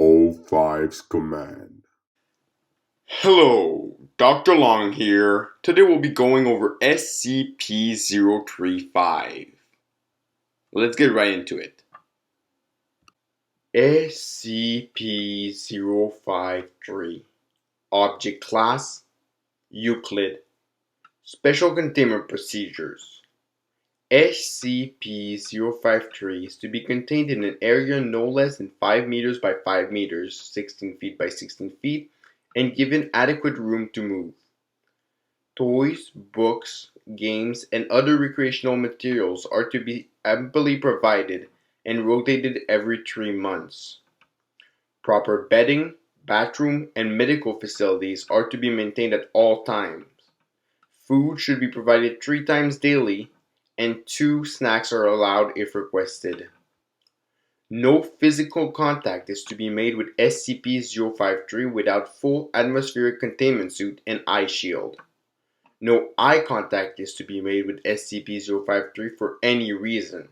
SCP-053's command. Hello, Dr. Long here. Today we'll be going over SCP-035. Let's get right into it. SCP-053. Object Class: Euclid. Special Containment Procedures. SCP-053 is to be contained in an area no less than 5 meters by 5 meters, 16 feet by 16 feet, and given adequate room to move. Toys, books, games, and other recreational materials are to be amply provided and rotated every 3 months. Proper bedding, bathroom, and medical facilities are to be maintained at all times. Food should be provided 3 times daily, and 2 snacks are allowed if requested. No physical contact is to be made with SCP-053 without full atmospheric containment suit and eye shield. No eye contact is to be made with SCP-053 for any reason.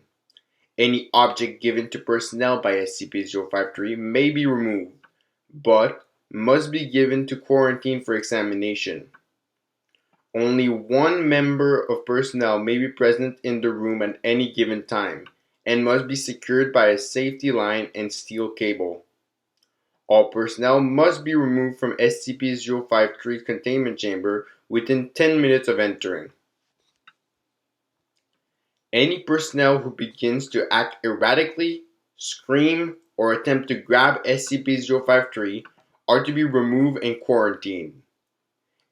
Any object given to personnel by SCP-053 may be removed, but must be given to quarantine for examination. Only one member of personnel may be present in the room at any given time, and must be secured by a safety line and steel cable. All personnel must be removed from SCP-053's containment chamber within 10 minutes of entering. Any personnel who begins to act erratically, scream, or attempt to grab SCP-053 are to be removed and quarantined.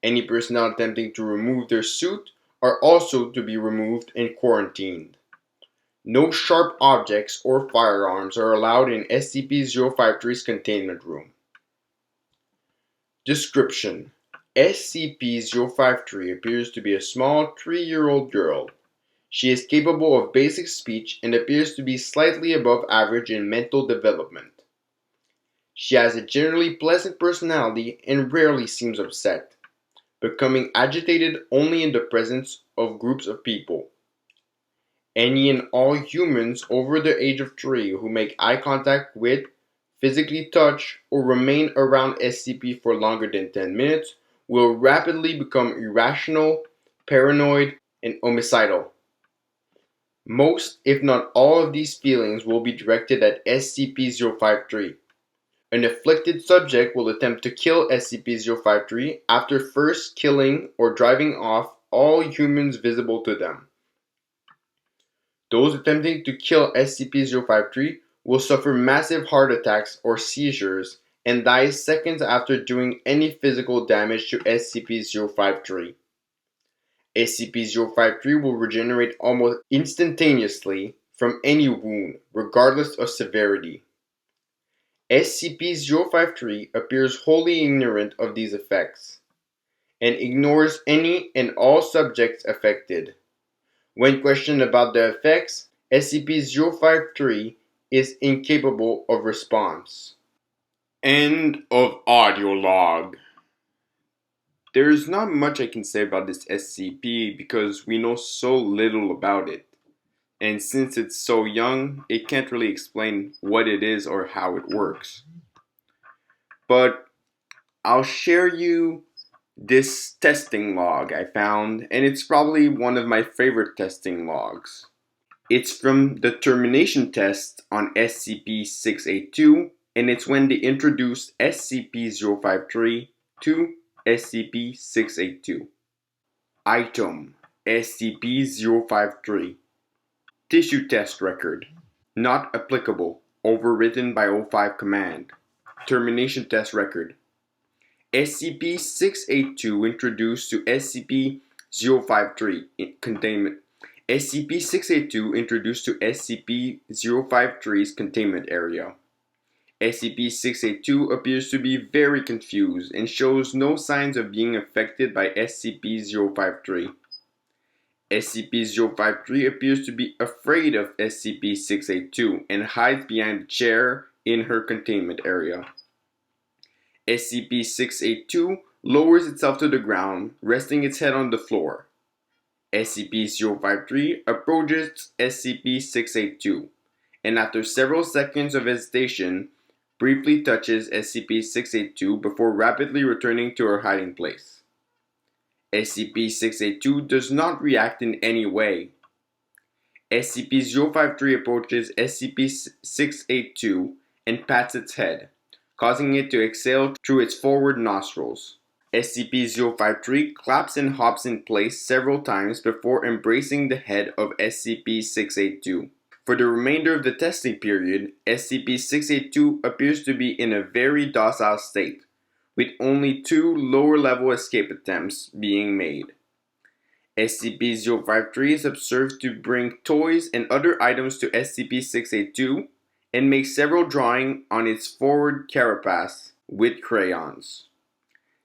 Any personnel attempting to remove their suit are also to be removed and quarantined. No sharp objects or firearms are allowed in SCP-053's containment room. Description: SCP-053 appears to be a small 3-year-old girl. She is capable of basic speech and appears to be slightly above average in mental development. She has a generally pleasant personality and rarely seems upset, becoming agitated only in the presence of groups of people. Any and all humans over the age of 3 who make eye contact with, physically touch, or remain around SCP for longer than 10 minutes will rapidly become irrational, paranoid, and homicidal. Most, if not all, of these feelings will be directed at SCP-053. An afflicted subject will attempt to kill SCP-053 after first killing or driving off all humans visible to them. Those attempting to kill SCP-053 will suffer massive heart attacks or seizures and die seconds after doing any physical damage to SCP-053. SCP-053 will regenerate almost instantaneously from any wound, regardless of severity. SCP-053 appears wholly ignorant of these effects, and ignores any and all subjects affected. When questioned about the effects, SCP-053 is incapable of response. End of audio log. There is not much I can say about this SCP because we know so little about it. And since it's so young, it can't really explain what it is or how it works. But I'll share you this testing log I found, and it's probably one of my favorite testing logs. It's from the termination test on SCP-682, and it's when they introduced SCP-053 to SCP-682. Item: SCP-053. Tissue test record. Not applicable. Overwritten by O5 command. Termination test record. SCP-682 introduced to SCP-053 containment. SCP-682 introduced to SCP-053's containment area. SCP-682 appears to be very confused and shows no signs of being affected by SCP-053. SCP-053 appears to be afraid of SCP-682 and hides behind the chair in her containment area. SCP-682 lowers itself to the ground, resting its head on the floor. SCP-053 approaches SCP-682, and after several seconds of hesitation, briefly touches SCP-682 before rapidly returning to her hiding place. SCP-682 does not react in any way. SCP-053 approaches SCP-682 and pats its head, causing it to exhale through its forward nostrils. SCP-053 claps and hops in place several times before embracing the head of SCP-682. For the remainder of the testing period, SCP-682 appears to be in a very docile state, with only 2 lower-level escape attempts being made. SCP-053 is observed to bring toys and other items to SCP-682 and make several drawings on its forward carapace with crayons.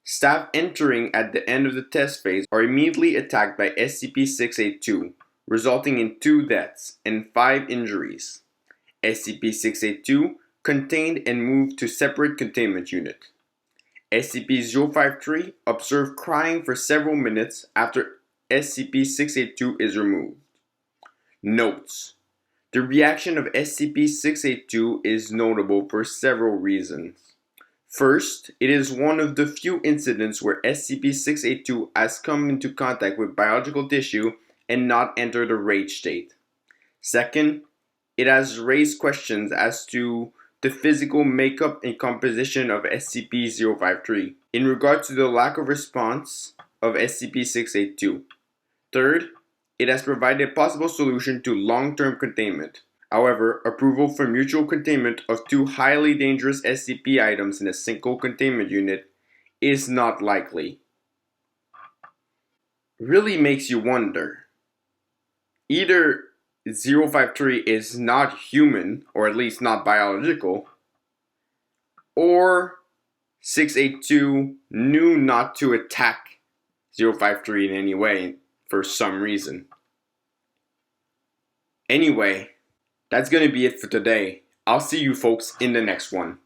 Staff entering at the end of the test phase are immediately attacked by SCP-682, resulting in 2 deaths and 5 injuries. SCP-682 contained and moved to separate containment unit. SCP-053 observed crying for several minutes after SCP-682 is removed. Notes: the reaction of SCP-682 is notable for several reasons. First, it is one of the few incidents where SCP-682 has come into contact with biological tissue and not entered a rage state. Second, it has raised questions as to the physical makeup and composition of SCP-053 in regard to the lack of response of SCP-682. Third, it has provided a possible solution to long-term containment. However, approval for mutual containment of 2 highly dangerous SCP items in a single containment unit is not likely. Really makes you wonder. Either 053 is not human, or at least not biological, or 682 knew not to attack 053 in any way for some reason. Anyway, that's going to be it for today. I'll see you folks in the next one.